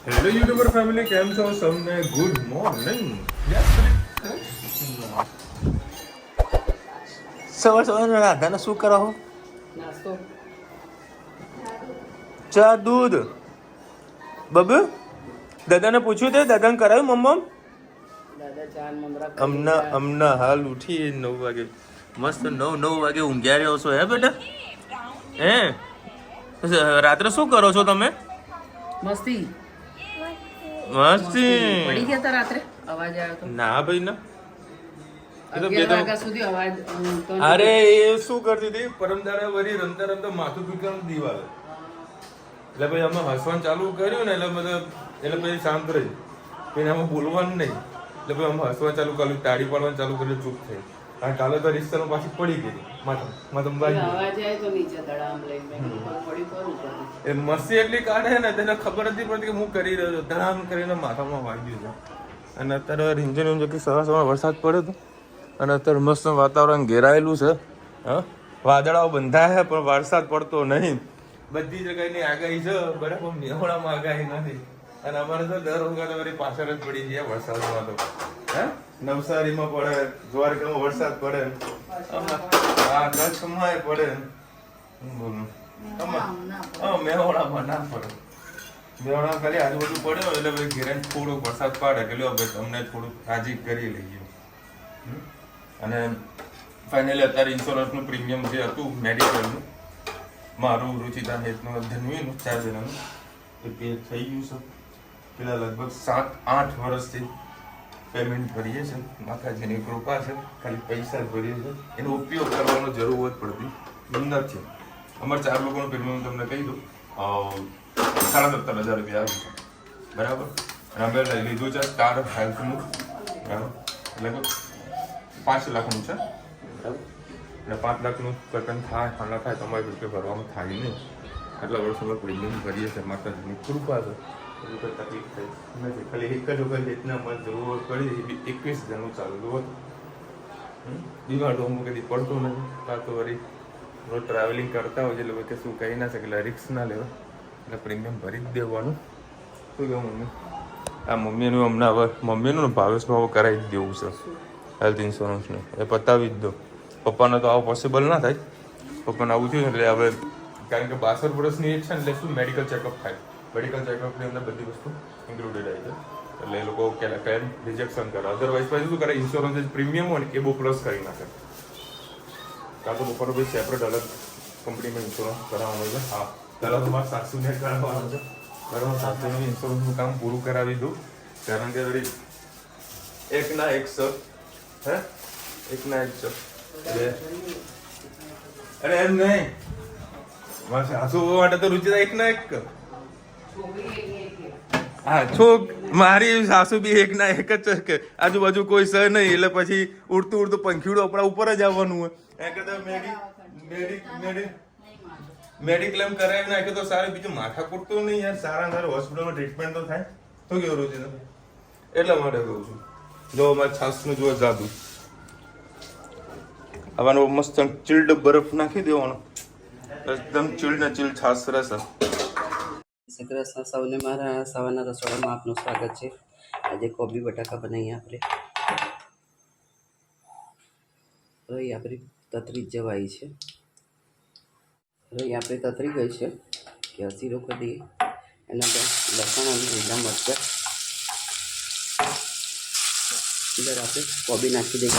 Hello YouTuber family, કેમ છો? સૌને ગુડ મોર્નિંગ. સવાર સવારના રાધાને શું કરાવો? નાસ્તો. ચા દૂધ. બબુ દાદાને પૂછ્યું તે દાદાને કરાવ્યું મમ્મા? દાદા ચાર મમરા અમના હાલ ઉઠી 9 વાગે મસ્ત 9 વાગે ઊંઘ્યા રહ્યો છો હે બેટા? હે રાત્રે શું કરો છો તમે? મસ્તી મસ્તી પડી ગયા તા રાત્રે અવાજ આવ્યો તો ના ભાઈ ના. 11 વાગ્યા સુધી અવાજ ઊંઘતો નહોતો. અરે એ શું કરતી હતી પરમદાડા વરી રમતા રમતા માથું પીકવાનું દીવાલ એટલે ભાઈ અમે હસવાનું ચાલુ કર્યું ને એટલે પછી શાંત રહી પછી આમાં બોલવાનું નહીં એટલે ભાઈ અમે હસવાનું ચાલુ કર્યું, તાળી પાડવાનું ચાલુ કર્યું, ચૂપ થઈ. અને કાલે તો રિશ્તામાં પાછી પડી ગઈ માથમ અવાજ આવે તો નીચે ધડામ લઈને મેં કીધું પડી કરું એ મસ્તી એટલી કાઢે ને તેને ખબર નથી પડતી કે હું કરી રહ્યો છું, ધડામ કરીને માથામાં વાગ્યું છે. અને અત્યારે રીંઝણ કે સવાર વરસાદ પડ્યો હતો અને અત્યારે મસ્ત વાતાવરણ ઘેરાયેલું છે. હા, વાદળાઓ બંધાય છે પણ વરસાદ પડતો નહીં. બધી જગ્યાની આગાહી છે બરાબર, મેહોણામાં આગાહી નથી. અને અમારે તો દર વખતે વળી પાછળ જ પડી જાય વરસાદમાં તો. હે નવસારીમાં પડે, દ્વારકામાં વરસાદ પડે, કચ્છમાં પડે, મેહોણામાં ના પડે. મેહોણા ખાલી આજુબાજુ પડ્યો એટલે ભાઈ ઘેરે થોડોક વરસાદ પાડે કે લ્યો ભાઈ તમને થોડુંક રાજી કરી લઈએ. અને ફાઇનલી અત્યારે ઇન્સ્યોરન્સનું પ્રીમિયમ જે હતું મેડિકલનું મારું રુચિતા હેલ્થનું ધન્વીનું 4 જણાનું એ પે થઈ ગયું છે. પેલા લગભગ 7-8 વર્ષથી પેમેન્ટ કરીએ છીએ. માતાજીની કૃપા છે, ખાલી પૈસા જ ભરીએ છીએ, એનો ઉપયોગ કરવાનો જરૂર જ પડતી નથી. અમારે 4 લોકોનું પ્રીમિયમ તમને કહી દઉં 17,500 રૂપિયા આવ્યું છે બરાબર. અને અમે લઈ લીધું છે સ્ટાર હેલ્થનું બરાબર, લગભગ 5 લાખનું છે બરાબર. અને 5 લાખનું કરતાં થાય 5 લાખ થાય તમારે રૂપિયા ભરવામાં થાય નહીં. આટલા વર્ષોમાં પ્રીમિયમ કરીએ છીએ, માતાજીની કૃપા છે, હજુ કોઈ તકલીફ થઈ નથી. ખાલી એક જ વખત રીતના મને જરૂર પડી 21 જણનું ચાલુ હતું. બીમાર તો હું કદી પડતો નથી, કાં તો વળી ટ્રાવેલિંગ કરતા હોય એટલે કે શું કહી ના શકે એટલે રિક્સ ના લેવા એટલે પ્રીમિયમ ભરી જ દેવાનું. શું કહું મમ્મી? આ મમ્મીનું હમણાં હવે મમ્મીનું ભાવેશનું હવે કરાવી જ દેવું છે હેલ્થ ઇન્સ્યોરન્સનું, એ પતાવી જ દો. પપ્પાને તો આવું પોસિબલ ના થાય, પપ્પાને આવું થયું એટલે હવે કારણ કે 62 વર્ષની એજ છે ને એટલે શું મેડિકલ ચેકઅપ થાય. મેડિકલ ચેકઅપની અંદર બધી વસ્તુ ઇન્ક્લુડેડ આવી છે એટલે એ લોકો ક્લેમ રિજેક્શન કરે. અધરવાઇઝ પછી શું કરે, ઇન્સ્યોરન્સ જે પ્રીમિયમ હોય ને એ બહુ પ્લસ કરી નાખે. કાં તો પપ્પાનો ભાઈ સેપરેટ અલગ કંપનીમાં ઇન્સ્યોરન્સ કરાવવાનો છે. હા, પહેલાં તો મારા સાસુને કરાવવાનો છે બરાબર. સાસુનું ઇન્સ્યોરન્સનું કામ પૂરું કરાવી દઉં કારણ કે વળી એકના એક છે અરે એમ નહીં, મારા સાસુ માટે તો રુચિતા એકના એક. હા મારી સાસુ બી એકના એક જ છે કે આજુબાજુ કોઈ છે નહીં એટલે પછી ઉડતું ઉડતું પંખીડું આપણા ઉપર જ આવવાનું હોય. એ કદાચ મેડિક્લેમ કરાવી નાખે તો સારું, બીજું માથા કૂટતું નહીં યાર. સારા હોસ્પિટલમાં ટ્રીટમેન્ટ તો થાય. શું કેવું રુચિતા? એટલા માટે કહું છું. જો અમારે છાસનું જો જાદુ આવાનો મસ્ત ચિલ્ડ બરફ નાખી દેવાનો, એકદમ ચિલ્ડ ને ચિલ્ડ છાસ રહેશે. કૃષ્ણ સૌને મારા સવારના રસોડામાં આપનું સ્વાગત છે. આજે કોબી બટાકા બનાવીએ આપણે. રઈ આપણી તતરી જ જવાઈ છે. રઈ આપણી તતરી ગઈ છે કે હસીરો કરી દઈએ. એના લસણ અને લીલા મરચાં અંદર આપણે કોબી નાખી દઈએ.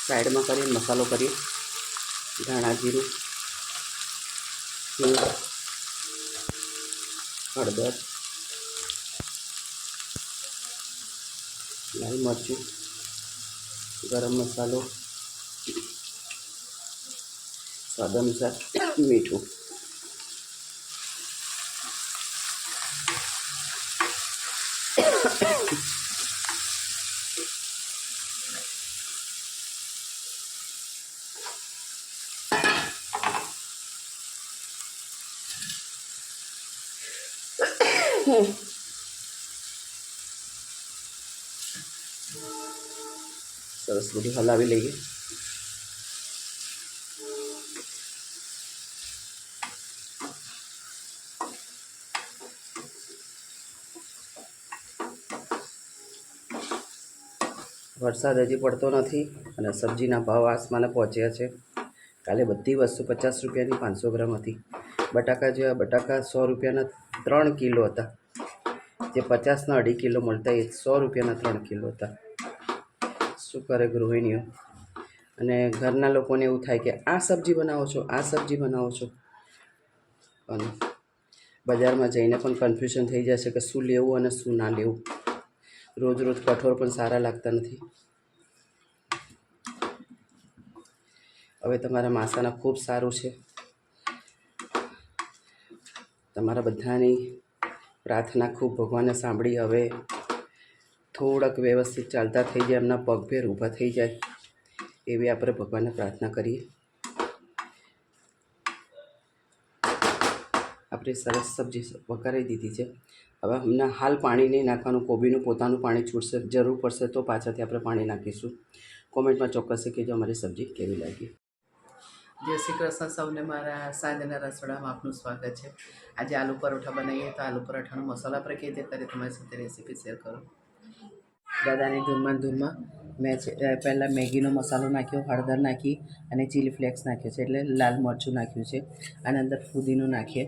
સાઈડમાં કરીએ મસાલો કરીએ, ધાણા જીરું, હિંગ, હળદર, લાલ મરચું, ગરમ મસાલો, સ્વાદ અનુસાર મીઠું. સરસ બધું હલાવી લઈએ. વરસાદ હજી પડતો નથી અને સબ્જીના ભાવ આસમાને પહોંચ્યા છે. કાલે બધી વસ્તુ 50 રૂપિયાની 500 ગ્રામ હતી. બટાકા જેવા બટાકા 100 રૂપિયાના 3 કિલો હતા. જે 50ના 2.5 કિલો મળતા એ 100 રૂપિયાના 3 કિલો હતા. શું કરે ગૃહિણીઓ અને ઘરના લોકોને એવું થાય કે આ સબ્જી બનાવો છો, આ સબ્જી બનાવો છો. અને બજારમાં જઈને પણ કન્ફ્યુઝન થઈ જશે કે શું લેવું અને શું ના લેવું. રોજ રોજ કઠોળ પણ સારા લાગતા નથી. હવે તમારા માસાના ખૂબ સારું છે. તમારા બધાની પ્રાર્થના ખૂબ ભગવાને સાંભળી. હવે થોડાક વ્યવસ્થિત ચાલતા થઈ જાય, એમના પગભેર ઊભા થઈ જાય એવી આપણે ભગવાનને પ્રાર્થના કરીએ. આપણે સરસ સબ્જી વઘારી દીધી છે. હવે હમણાં હાલ પાણી નહીં નાખવાનું. કોબીનું પોતાનું પાણી છૂટશે, જરૂર પડશે તો પાછળથી આપણે પાણી નાખીશું. કોમેન્ટમાં ચોક્કસ કહેજો અમારી સબ્જી કેવી લાગી. જય શ્રી કૃષ્ણ સૌને. મારા સાંજના રસોડામાં આપનું સ્વાગત છે. આજે આલુ પરોઠા બનાવીએ તો આલુ પરોઠાનો મસાલો આપણે કઈ રીતે કરીએ તમારી સાથે રેસીપી શેર કરું. દાદાની ધૂનમાં મેં પહેલાં મેગીનો મસાલો નાખ્યો, હળદર નાખી અને ચીલી ફ્લેક્સ નાખ્યો છે, એટલે લાલ મરચું નાખ્યું છે. આની અંદર ફુદીનો નાખીએ.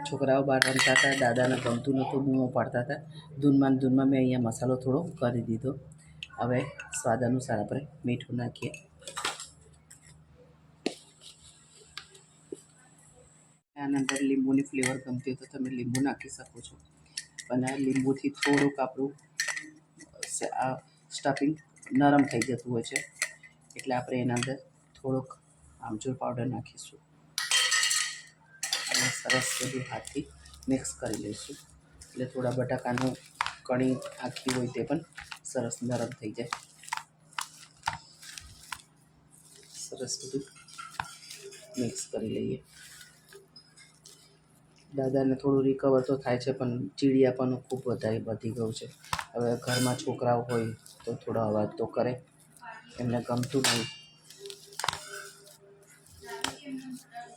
છોકરાઓ બહાર રમતા હતા, દાદાને ગમતું નહોતું, બૂમો પાડતા હતા. ધૂનમાં મેં અહીંયા મસાલો થોડો કરી દીધો. હવે સ્વાદ અનુસાર આપણે મીઠું નાખીએ. આના અંદર લીંબુની ફ્લેવર ગમતી હોય તો તમે લીંબુ નાખી શકો છો. અને લીંબુથી થોડુંક આપણું આ સ્ટફિંગ નરમ થઈ જતું હોય છે, એટલે આપણે એના અંદર થોડોક આમચૂર પાવડર નાખીશું અને સરસ બધું હાથથી મિક્સ કરી લઈશું. એટલે થોડા બટાકાનું કણી આખી હોય તે પણ સરસ નરમ થઈ જાય. સરસ બધું મિક્સ કરી લઈએ. દાદાને થોડું રિકવર તો થાય છે, પણ ચીડિયાપણું ખૂબ વધી ગયું છે. હવે ઘરમાં છોકરાઓ હોય તો થોડો અવાજ તો કરે, એમને ગમતું નહીં.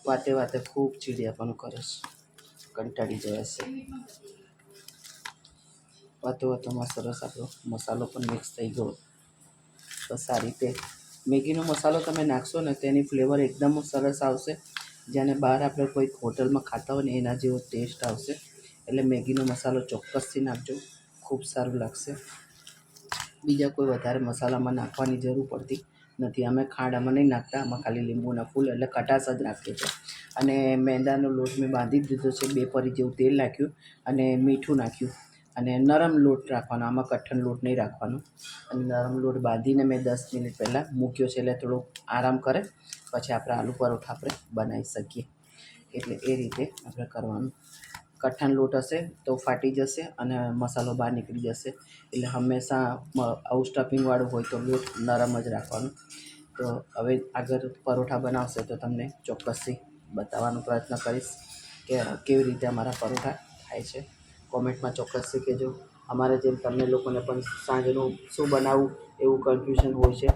વાતે વાતે ખૂબ ચીડિયાપણું કરે છે, કંટાળી જાય છે. વાતોમાં સરસ આપણો મસાલો પણ મિક્સ થઈ ગયો. બસ આ રીતે મેગીનો મસાલો તમે નાખશો ને તેની ફ્લેવર એકદમ સરસ આવશે. જેને બહાર આપણે કોઈ હોટલમાં ખાતા હોય ને એના જેવો ટેસ્ટ આવશે. એટલે મેગીનો મસાલો ચોક્કસથી નાખજો, ખૂબ સારું લાગશે. બીજા કોઈ વધારે મસાલામાં નાખવાની જરૂર પડતી નથી. અમે ખાંડ નહીં નાખતા, આમાં ખાલી લીંબુના ફૂલ એટલે ખટાશ જ નાખીએ છીએ. અને મેંદાનો લોટ મેં બાંધી દીધો છે. 2 પરી જેવું તેલ નાખ્યું અને મીઠું નાખ્યું અને નરમ લોટ રાખવાનો. આમાં કઠણ લોટ નહીં રાખવાનો. અને નરમ લોટ બાંધીને મેં 10 મિનિટ પહેલાં મૂક્યો છે, એટલે થોડો આરામ કરે પછી આપણે આલુ પરોઠા આપણે બનાવી શકીએ. એટલે એ રીતે આપણે કરવાનું. કઠણ લોટ હશે તો ફાટી જશે અને મસાલો બહાર નીકળી જશે. એટલે હંમેશા આવું સ્ટફિંગવાળું હોય તો લોટ નરમ જ રાખવાનું. તો હવે આગળ પરોઠા બનાવશે તો તમને ચોક્કસથી બતાવવાનો પ્રયત્ન કરીશ કે કેવી રીતે અમારા પરોઠા થાય છે. કોમેન્ટમાં ચોક્કસથી કહેજો. અમારે જેમ તમને લોકોને પણ સાંજનું શું બનાવવું એવું કન્ફ્યુઝન હોય છે.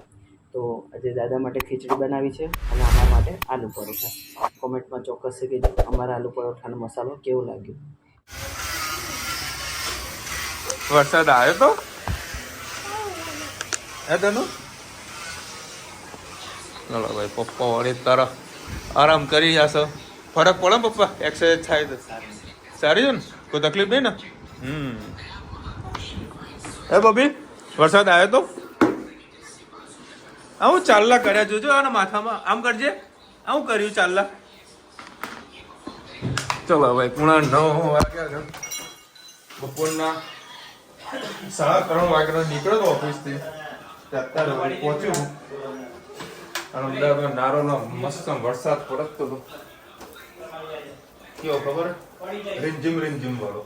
તો આજે દાદા માટે ખીચડી બનાવી છે અને અમારા માટે આલુ પરોઠા. કોમેન્ટમાં ચોક્કસથી કહેજો અમારા આલુ પરોઠાનો મસાલો કેવો લાગ્યો. વરસાદ આવ્યો તો તનું. ચલો ભાઈ, પપ્પા વળી તરફ આરામ કરી જશો. ફરક પડે ને પપ્પા, એક્સરસાઇઝ થાય તો સારી છે ને, કોઈ તકલીફ નહીં ને. હે બબી, વરસાદ આવ્યો તો આવું ચાલલા કર્યા જોજો. આને માથામાં આમ કરજે, આવું કર્યું ચાલલા. ચલો ભાઈ, 9:30 વાગ્યા છે. બપોરના 3:30 વાગ્યાનો નીકળ્યો તો ઓફિસથી, અત્યારે પહોંચ્યું. અને અમદાવાદમાં નારોનો મસ્ત વરસાદ પડતો હતો. કેવો ખબર, રીમઝીમ વાળો.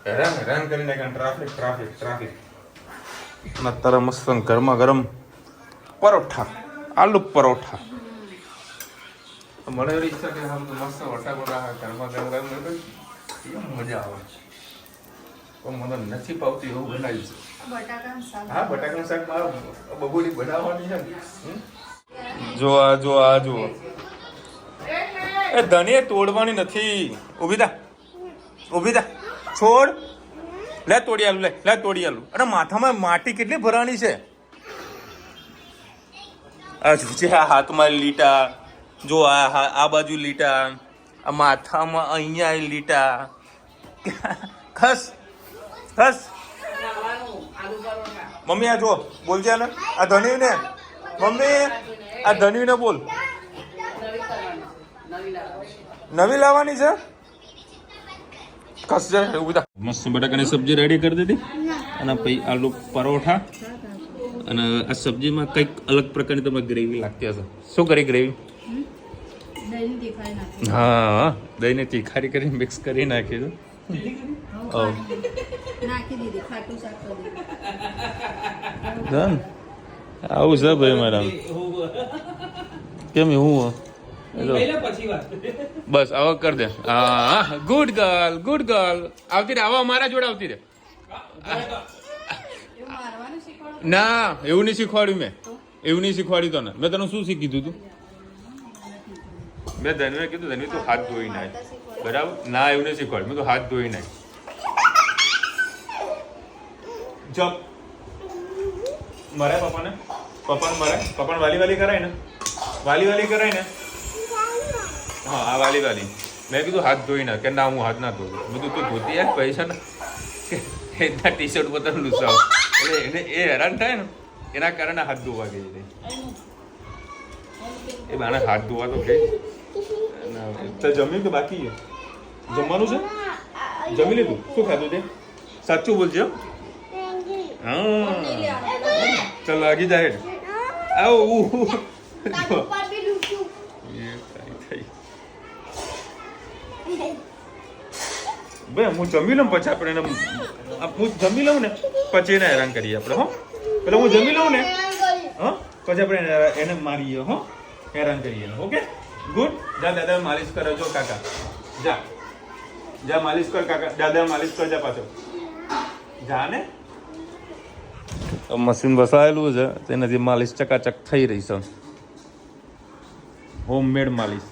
હેરાન કરી નાખ્યા. ટ્રાફિક. અત્યારે મસ્ત ગરમા ગરમ પરોઠા, આલુ પરોઠા. મને એવી ઈચ્છા કે મસ્ત વટાકોટા ગરમા ગરમ મજા આવે. પણ મને નથી ભાવતું એવું બનાવ્યું છે. બટાકાનું શાક. હા, બટાકાનું શાક મારા બબુડી બનાવવાની છે ને. જો આ જો એ ધનિયા તોડવાની નથી. ઊભી થા છોડ. લે તોડી આલું, લે તોડી આલું. અરે માથામાં માટી કેટલી ભરાણી છે. આ જો છે, આ હાથમાં લીટા, જો આ બાજુ લીટા, આ માથામાં અહીંયા લીટા. ખસ મમ્મી આ જો બોલજે ને, આ ધન્યુ ને મમ્મી, આ ધન્યુ ને બોલ. નવી લાવવાની છે. ખસ જાય એવું બધા. મસ્ત બટાકાની સબ્જી રેડી કરી દીધી અને પછી આલુ પરોઠા અને આ સબ્જીમાં કંઈક અલગ પ્રકારની તમને ગ્રેવી લાગતી હશે. શું કરી ગ્રેવી? હા, દહીંને તીખારી કરી મિક્સ કરી નાખી છે. આવું છે ભાઈ મારા. કેમ એવું? બસ આવો કર દે. હા, ગુડ ગર્લ. આવતી રે, આવો અમારા જોડે આવતી રે. ના, એવું નહીં શીખવાડ્યું મેં. એવું નહીં શીખવાડ્યું તને. મેં તને શું શીખી તું? મેં ધનવે કીધું ધનવી તું હાથ ધોઈ નાખ. બરાબર? ના, એવું નહીં શીખવાડ્યું. મેં તો હાથ ધોઈ નાખ. જપ મરે પપ્પાને વાલી કરાય ને. વાલી કરાય ને. હા, આ વાલી. મેં કીધું હાથ ધોઈ ના. કે ના, હું હાથ ના ધોઉં. બધું તું ધોતી યાર પૈસા ને એના ટી શર્ટ પર તને લૂસાવ. એટલે એને એ હેરાન થાય ને, એના કારણે હાથ ધોવા ગઈ હતી. એ બાને હાથ ધોવા તો ગઈ. તો જમ્યું કે બાકી છે? જમવાનું છે? જમી લીધું? શું ખાધું તે? સાચું બોલજો. હા, ચાલ લાગી જાય. આવું ભાઈ હું જમી લઉં પછી આપણે હું જમી લઉં ને પછી એને હેરાન કરીએ આપણે. હો, પેલા હું જમી લઉં ને, હા, પછી આપણે એને મારીએ. હો, હેરાન કરીએ. Okay, good. જા દાદા માલિશ કરો. જો કાકા જા માલિશ કર. કાકા દાદા માલિશ કર. જા પાછો જા ને. મશીન વસાયેલું છે તેનાથી માલિશ ચકાચક થઈ રહી છે. હોમમેડ માલિશ.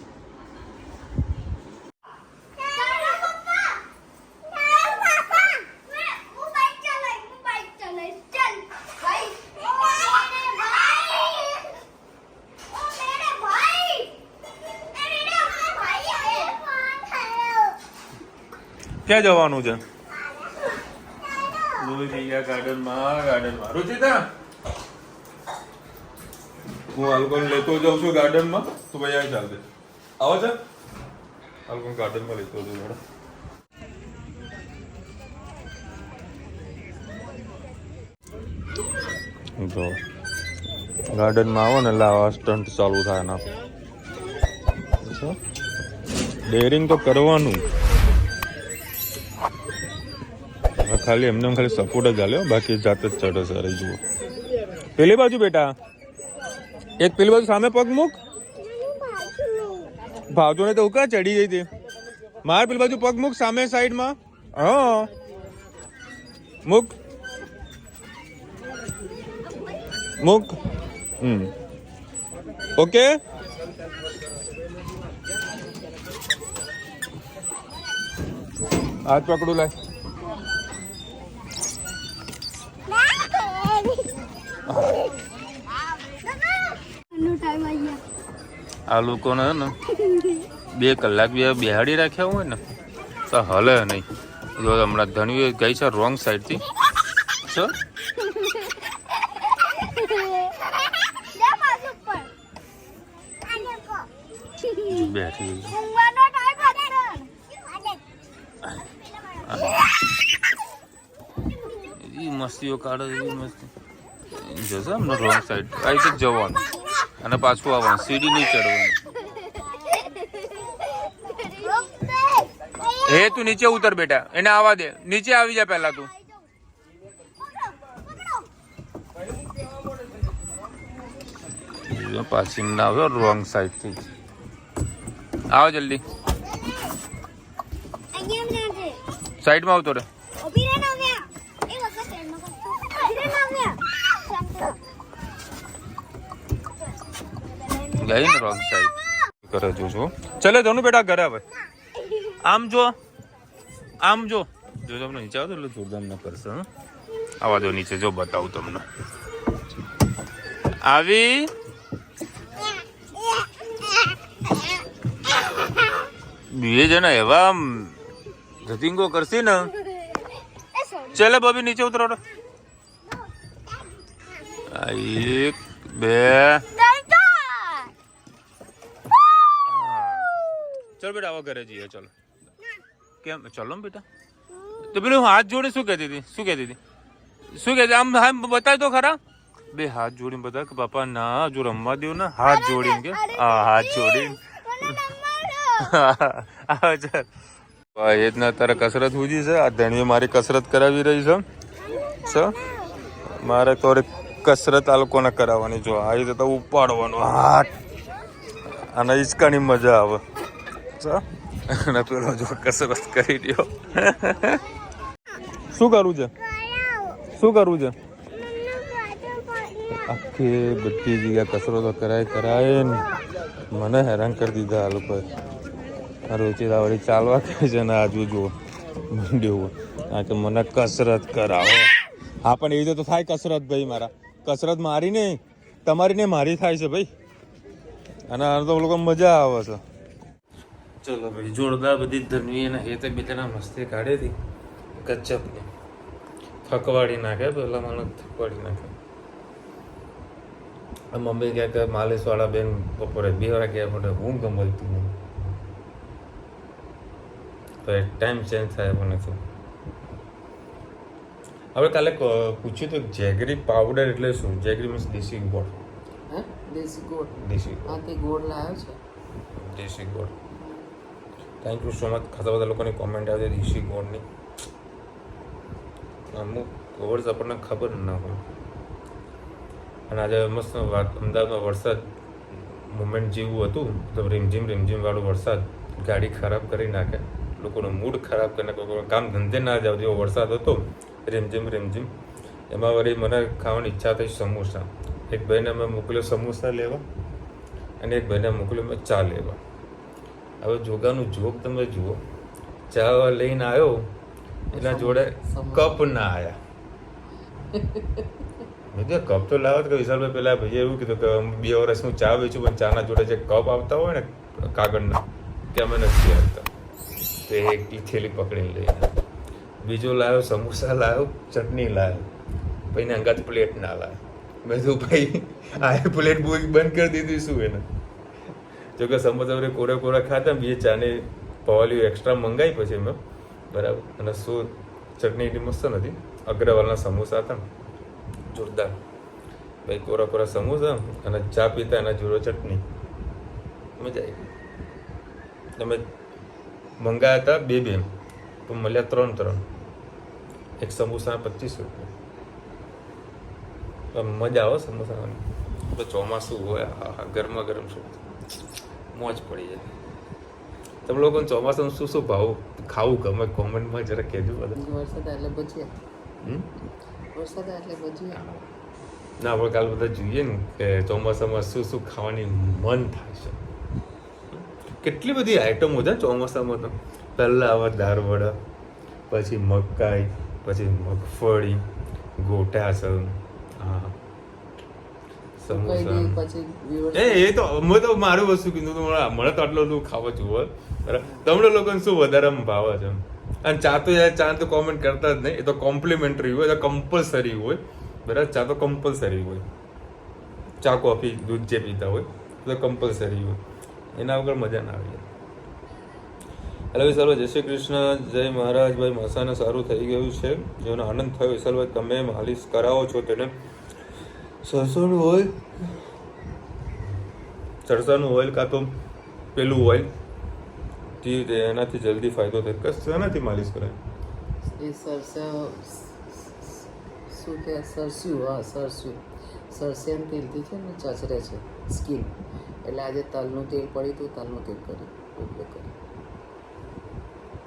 ક્યાં જવાનું છે? ગાર્ડનમાં. રુચિતા, હું અલ્કોન લેતો જાઉં છું ગાર્ડનમાં. તું ભાઈ આવી ચાલશે. આવો છે અલ્કોન ગાર્ડનમાં લેતો જાઉં. તો ગાર્ડનમાં આવો ને એટલે આવા સ્ટન્ટ ચાલુ થાય ના. ડેરિંગ તો કરવાનું. ખાલી એમને ખાલી સપોર્ટ જ હાલ્યો, બાકી જાત જ ચડે સર. જુઓ પેલી બાજુ બેટા, એક પેલી બાજુ સામે પગ મૂક. ભાવજો ને તો ક્યાં ચડી ગઈ હતી. માર પેલી બાજુ પગ મૂક સામે સાઈડમાં. હા, મૂક. ઓકે. હાથ પકડું લાય. આ લોકોને ને 2 કલાક બેહાડી રાખ્યા હોય ને તો હલે નહીં. જો હમણાં ધણવી ગઈ છે રોંગ સાઈડથી. શું બેઠી મસ્તીઓ કાઢે. મસ્તી જશે અમને રોંગ સાઈડ. આ રીતે જવાનું અને પાછું આવવાનું. સીડી નહીં ચડવાનું. હે તું નીચે ઉતર બેટા. એને આવવા દે. નીચે આવી જા પહેલા તું. પાછી ના આવ્યો રોંગ સાઈડ થી. આવો જલ્દી. સાઈડમાં આવતો રે. ગઈ ને રોંગ સાઈડ કરે જો ચલે ધોનું બેટા ઘરે હવે આમ જો તમને નીચે આવો તો એટલે જોરદાર ન કરશે હા આવા દો નીચે જો બતાવું તમને આવી બે જણા એવા ધતિંગો કરશે ને ચલે બબી નીચે ઉતરો એક બે ચલ બેટા આવા ઘરે જઈએ ચલો કેમ ચલો ને બેટા તો પેલું હાથ જોડે શું કહેતી હતી આમ બતાય તો ખરા બે હાથ જોડીને બતા કે બાપા ના જો રમવા દેવું ને હાથ જોડીને કે હાથ જોડીને એ જ ના તારે કસરત ઉજી છે આ ધણીએ મારી કસરત કરાવી રહી છે મારે તો કસરત આ લોકોને કરાવવાની જો આ રીતે તો ઉપાડવાનું હાથ અને હિંચકાની મજા આવે અને પેલો જો કસરત કરી રહ્યો શું કરવું છે આખી બધી જગ્યા કસરતો કરાય ને મને હેરાન કરી દીધા આ લોકોએ આ રોચીલા વળી ચાલવા કહે છે ને આજુ જુઓ મંડ્યું હા કે મને કસરત કરાવો હા પણ એવી તો થાય કસરત ભાઈ મારા કસરત મારી નહીં તમારી ને મારી થાય છે ભાઈ અને આને તો લોકો મજા આવે છે ચલો ભાઈ જોરદાર બધી ધનવી ને એ તો બીજાના મસ્તી કાઢી હતી કચ્ચપને થકવાડી નાખે પેલા મને થકવાડી નાખે મમ્મી કહે કે માલિશ વાળા બેન બપોરે 2 વાગ્યા મને ઊંઘ મળતી નહીં તો એ ટાઈમ ચેન્જ થાય મને તો હવે કાલે પૂછ્યું તો જેગરી પાવડર એટલે શું જેગરી મીન્સ દેશી ગોળ દેશી ગોળ થેન્ક યુ સો મચ ખાસા બધા લોકોની કોમેન્ટ આવે છે દેશી ગોળની અમુક વર્ડ્સ આપણને ખબર ના હોય અને આજે મસ્ત અમદાવાદમાં વરસાદ મુમેન્ટ જેવું હતું તો રીમઝીમ વાળું વરસાદ ગાડી ખરાબ કરી નાખે લોકોનો મૂડ ખરાબ કરી નાખે કામ ધંધે ના જાવ જેવો વરસાદ હતો રીમઝીમ એમાં વળી મને ખાવાની ઈચ્છા થઈ સમોસા એક ભાઈને મેં મોકલ્યો સમોસા લેવા અને એક ભાઈને મોકલ્યો મેં ચા લેવા હવે જોગાનું જોગ તમે જુઓ ચા લઈને આવ્યો એના જોડે કપ ના આવ્યા મેં કપ તો લાવો તો વિશાલભાઈ પેલા ભાઈએ એવું કીધું કે 2 વર્ષનું ચા વેચું પણ ચાના જોડે જે કપ આવતા હોય ને કાગળના તે અમે નથી આવતા તો એક થેલી પકડીને લઈને બીજો લાવ્યો સમોસા લાવ્યો ચટણી લાવ્યો ભાઈને અંગાત પ્લેટ ના લાવ્યો મેં કીધું ભાઈ આ પ્લેટ બંધ કરી દીધી શું એને જોકે સમોસા કોરા ખાતા બે ચાની પવાલીઓ એક્સ્ટ્રા મંગાવી પછી મેં બરાબર અને શું ચટણી એટલી મસ્ત નથી અગ્રવાલના સમોસા હતા જોરદાર ભાઈ કોરા સમોસા અને ચા પીતા એના જોડે ચટણી મજા આવી તમે મંગાયા હતા 2 તો મળ્યા 3 એક સમોસા 25 રૂપિયા મજા આવે સમોસાની તો ચોમાસું હોય ગરમા ગરમ શું મોજ પડી જાય તમે લોકોને ચોમાસામાં શું ભાવ ખાવું ગમે કોમેન્ટમાં જરા કહેજો બધા વરસાદ એટલે ભજીયા ના આપણે કાલ બધા જોઈએ ને કે ચોમાસામાં શું ખાવાની મન થાય છે કેટલી બધી આઈટમો છે ચોમાસામાં તો પહેલાં આવે દાળવડા પછી મકાઈ પછી મગફળી ગોટા છે હા સમોસા એ તો મેં તો મારું વસ્તુ કીધું મને તો આટલું બધું ખાવા જુઓ બરાબર તમને લોકોને શું વધારે ભાવે છે અને ચા તો યાર ચા તો કોમેન્ટ કરતા જ નહીં એ તો કોમ્પ્લિમેન્ટરી હોય તો કમ્પલસરી હોય બરાબર ચા તો કમ્પલસરી હોય ચા કોફી દૂધ જે પીતા હોય તો કમ્પલસરી હોય એના વગર મજા ના આવે હેલો વિશાલભાઈ જય શ્રી કૃષ્ણ જય મહારાજ ભાઈ મસાને સારું થઈ ગયું છે જેનો આનંદ થયો વિશાલભાઈ તમે માલિશ કરાવો છો તેને સરસોનું ઓઇલ કાં તો પેલું ઓઇલ એનાથી જલ્દી ફાયદો થાય કસ એનાથી માલિશ કરાય એ સરસ્યું તેલથી છે ને ચચરે છે સ્કિન એટલે આજે તલનું તેલ પડ્યું હતું તલનું તેલ કર્યું એટલે કર્યું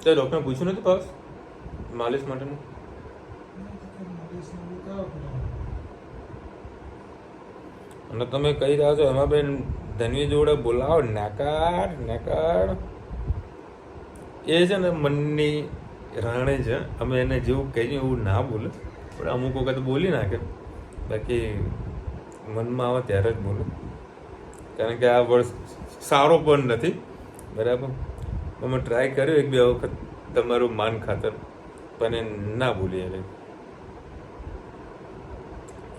તે ડૉક્ટરને પૂછ્યું નથી પાસ માલિશ માટેનું અને તમે કહી રહ્યા છો એમાં બેન ધનવી જોડે બોલાવો નાકાર નાકાર. એ છે ને મનની રાણે છે. અમે એને જેવું કહીએ એવું ના બોલે, પણ અમુક વખત બોલી નાખે. બાકી મનમાં આવે ત્યારે જ બોલે, કારણ કે આ વર્ષ સારો પણ નથી. બરાબર, અમે ટ્રાય કર્યો 1-2 વખત તમારું માન ખાતર, પણ એ ના બોલી. હવે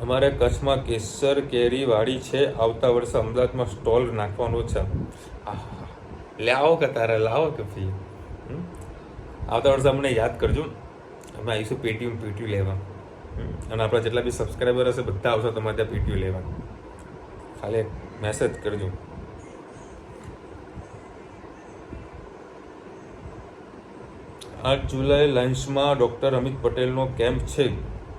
અમારે કચ્છમાં કેસર કેરી વાડી છે. આવતા વર્ષે અમદાવાદમાં સ્ટોલ નાખવાનો છે. લે આવો કે તારે લાવો કે ફી. આવતા વર્ષે અમને યાદ કરજો. અમે આવીશું પેટીયું લેવા. અને આપણા જેટલા બી સબસ્ક્રાઈબર હશે બધા આવશે તમારે ત્યાં પેટીયું લેવા. ખાલી મેસેજ કરજો. 8 જુલાઈ લંચમાં ડૉક્ટર અમિત પટેલનો કેમ્પ છે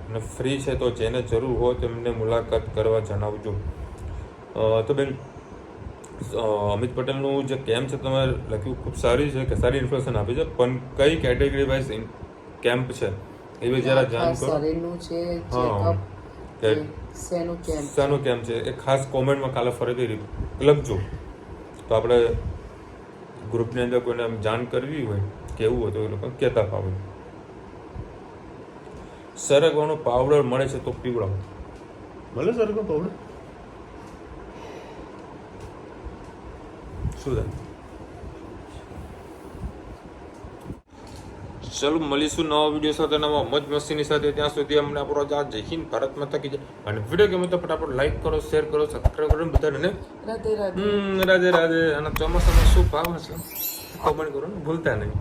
અને ફ્રી છે, તો જેને જરૂર હોય તેમને મુલાકાત કરવા જણાવજો. તો બેન, અમિત પટેલનું જે કેમ્પ છે તમે લખ્યું ખૂબ સારી છે કે સારી ઇન્ફોર્મેશન આપી છે, પણ કઈ કેટેગરી વાઇઝ કેમ્પ છે એ બી જરા જાણ કરો. શરીરનું છે, શાનું કેમ્પ છે એ ખાસ કોમેન્ટમાં કાલે ફરીથી લખજો, તો આપણે ગ્રુપની અંદર કોઈને જાણ કરવી હોય કેવું હોય તો એ લોકો કહેતા ફાવે. સરગવાનો પાવડર મળે છે તો પીવડાવો. ભલે સરગવો પાવડર શું થાય? ચલો મળીશું નવા વિડીયો સાથે, નવા મોજ મસ્તીની સાથે. ત્યાં સુધી અમને આપણો જય હિન્દ, ભારત માતા કી જય. અને વિડીયો ગમે તો ફટાફટ લાઈક કરો, શેર કરો, સબસ્ક્રાઈબ કરો બધાને. રાધે રાધે. રાધે રાધે. અને ચોમાસામાં શું ભાવ હશે કોમેન્ટ કરો ને ભૂલતા નહીં.